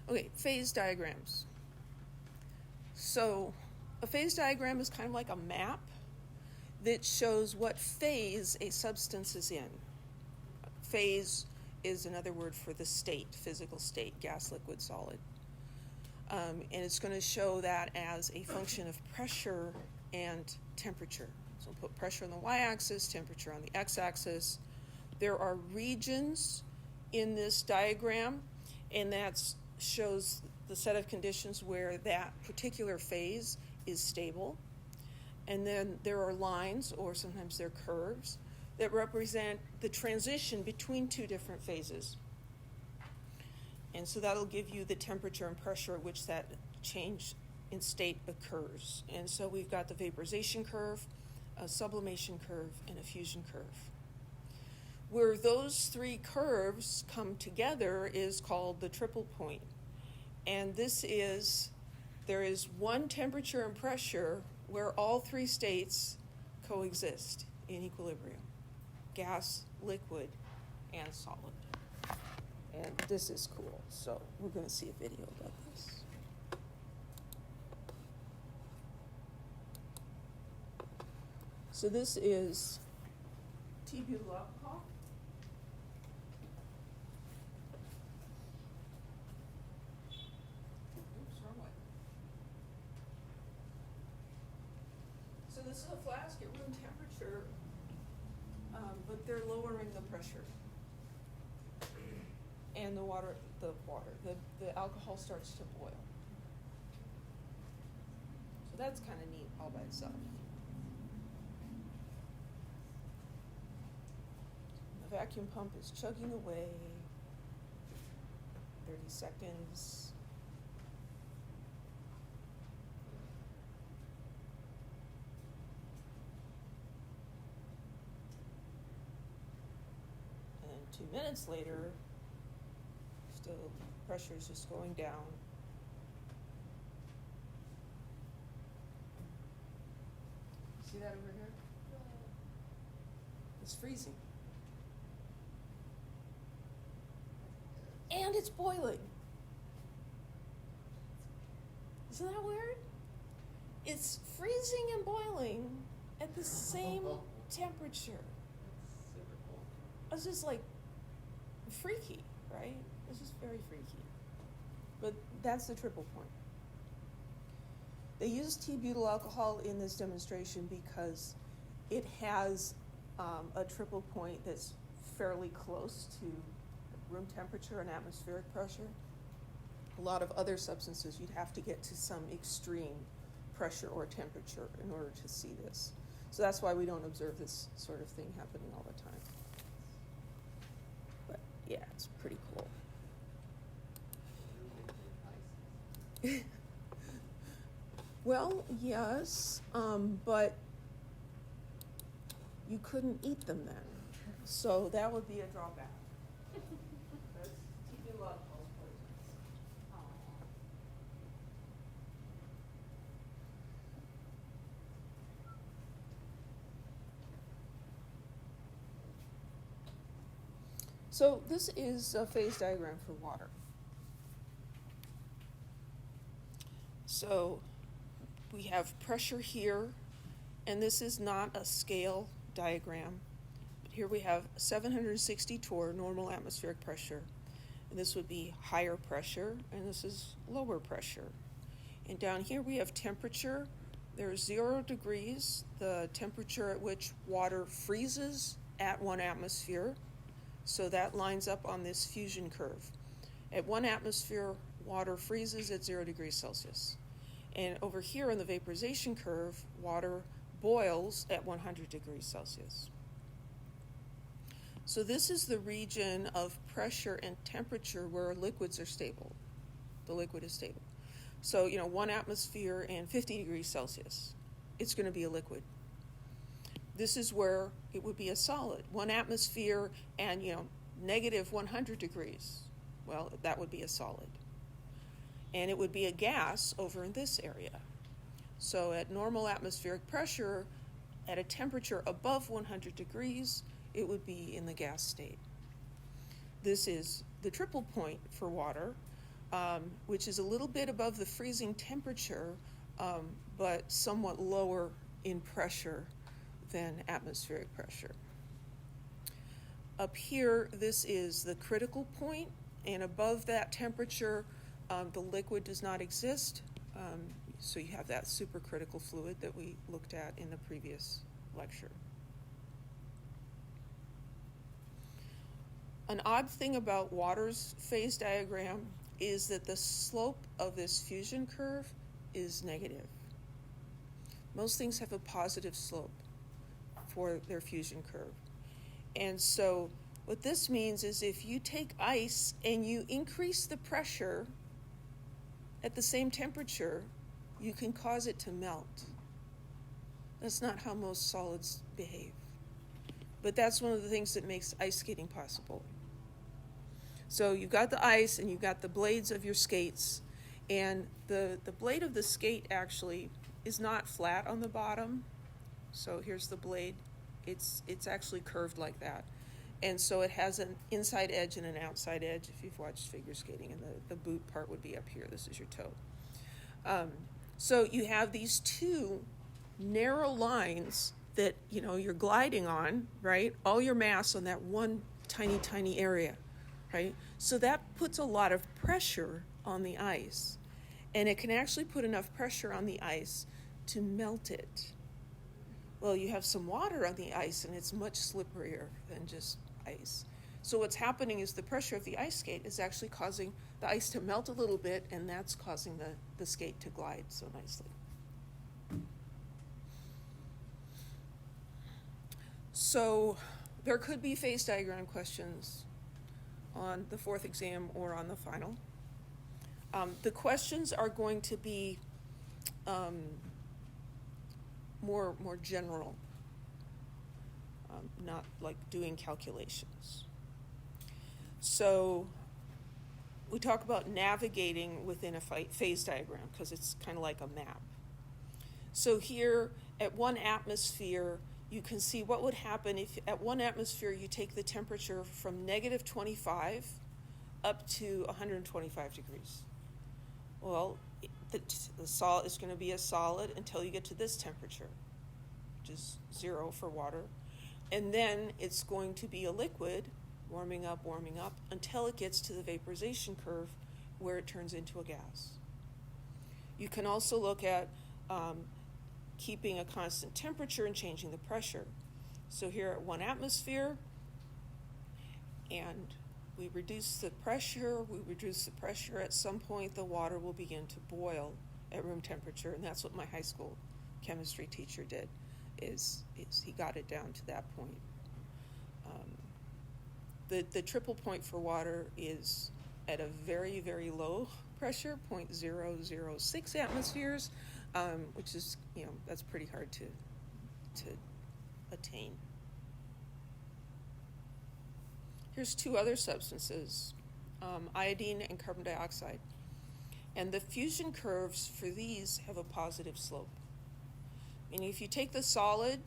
Okay, phase diagrams. So a phase diagram is kind of like a map that shows what phase a substance is in. Phase is another word for the state, physical state, gas, liquid, solid. And it's going to show that as a function of pressure and temperature. So we'll put pressure on the y-axis, temperature on the x-axis. There are regions in this diagram, and that shows the set of conditions where that particular phase is stable. And then there are lines, or sometimes they're curves, that represent the transition between two different phases. And so that'll give you the temperature and pressure at which that change in state occurs. And so we've got the vaporization curve, a sublimation curve, and a fusion curve. Where those three curves come together is called the triple point. And there is one temperature and pressure where all three states coexist in equilibrium: gas, liquid, and solid. And this is cool, so we're going to see a video about this. So this is T-butyl alcohol. Oops, wrong way. So this is a flask at room temperature, but they're lowering the pressure. And the alcohol starts to boil. So that's kind of neat all by itself. The vacuum pump is chugging away. 30 seconds. And 2 minutes later, still pressure is just going down. See that over here? It's freezing. And it's boiling. Isn't that weird? It's freezing and boiling at the same temperature. It's just like freaky, right? It's just very freaky. But that's the triple point. They use T-butyl alcohol in this demonstration because it has a triple point that's fairly close to room temperature and atmospheric pressure. A lot of other substances, you'd have to get to some extreme pressure or temperature in order to see this. So that's why we don't observe this sort of thing happening all the time. But yeah, it's pretty cool. Well, yes, but you couldn't eat them then. So that would be a drawback. So this is a phase diagram for water. So we have pressure here, and this is not a scale diagram. But here we have 760 torr, normal atmospheric pressure. And this would be higher pressure, and this is lower pressure. And down here we have temperature. There's 0 degrees, the temperature at which water freezes at 1 atmosphere. So that lines up on this fusion curve. At 1 atmosphere, water freezes at 0 degrees Celsius. And over here in the vaporization curve, water boils at 100 degrees Celsius. So this is the region of pressure and temperature where liquids are stable. The liquid is stable. So, 1 atmosphere and 50 degrees Celsius, it's going to be a liquid. This is where it would be a solid. 1 atmosphere and, negative 100 degrees. Well, that would be a solid. And it would be a gas over in this area. So at normal atmospheric pressure, at a temperature above 100 degrees, it would be in the gas state. This is the triple point for water, which is a little bit above the freezing temperature, but somewhat lower in pressure than atmospheric pressure. Up here, this is the critical point, and above that temperature, the liquid does not exist. So you have that supercritical fluid that we looked at in the previous lecture. An odd thing about water's phase diagram is that the slope of this fusion curve is negative. Most things have a positive slope for their fusion curve. And so what this means is if you take ice and you increase the pressure at the same temperature, you can cause it to melt. That's not how most solids behave. But that's one of the things that makes ice skating possible. So you've got the ice and you've got the blades of your skates, and the blade of the skate actually is not flat on the bottom. So here's the blade. It's actually curved like that. And so it has an inside edge and an outside edge if you've watched figure skating, and the boot part would be up here. This is your toe. So you have these two narrow lines that, you know, you're gliding on, right? All your mass on that one tiny, tiny area, right? So that puts a lot of pressure on the ice. And it can actually put enough pressure on the ice to melt it. Well, you have some water on the ice, and it's much slipperier than just ice. So what's happening is the pressure of the ice skate is actually causing the ice to melt a little bit, and that's causing the skate to glide so nicely. So there could be phase diagram questions on the fourth exam or on the final. The questions are going to be more general, not like doing calculations. So we talk about navigating within a phase diagram because it's kind of like a map. So here at 1 atmosphere, you can see what would happen if at 1 atmosphere you take the temperature from negative 25 up to 125 degrees. Well, the salt is going to be a solid until you get to this temperature, which is 0 for water. And then it's going to be a liquid, warming up until it gets to the vaporization curve where it turns into a gas. You can also look at keeping a constant temperature and changing the pressure. So here at 1 atmosphere, and we reduce the pressure, at some point the water will begin to boil at room temperature, and that's what my high school chemistry teacher did, is he got it down to that point. The triple point for water is at a very, very low pressure, 0.006 atmospheres, which is, that's pretty hard to attain. Here's 2 other substances, iodine and carbon dioxide. And the fusion curves for these have a positive slope. Meaning if you take the solid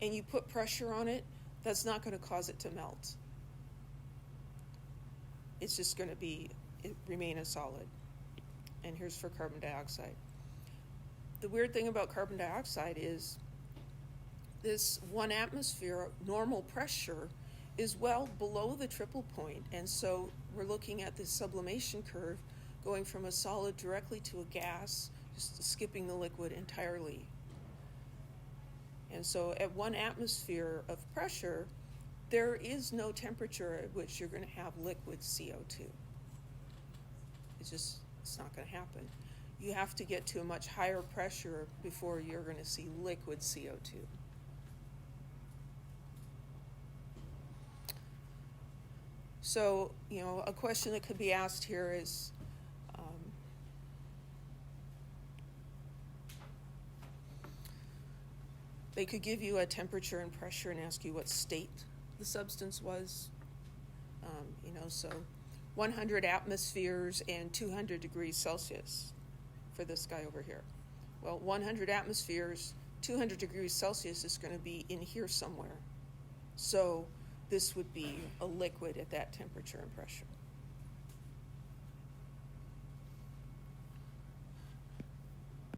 and you put pressure on it, that's not going to cause it to melt. It's just going to remain a solid. And here's for carbon dioxide. The weird thing about carbon dioxide is this 1 atmosphere normal pressure is well below the triple point, and so we're looking at this sublimation curve going from a solid directly to a gas, just skipping the liquid entirely. And so at 1 atmosphere of pressure, there is no temperature at which you're going to have liquid CO2. It's not going to happen. You have to get to a much higher pressure before you're going to see liquid CO2. So, a question that could be asked here is, they could give you a temperature and pressure and ask you what state the substance was. So 100 atmospheres and 200 degrees Celsius for this guy over here. Well, 100 atmospheres, 200 degrees Celsius is going to be in here somewhere. So this would be a liquid at that temperature and pressure.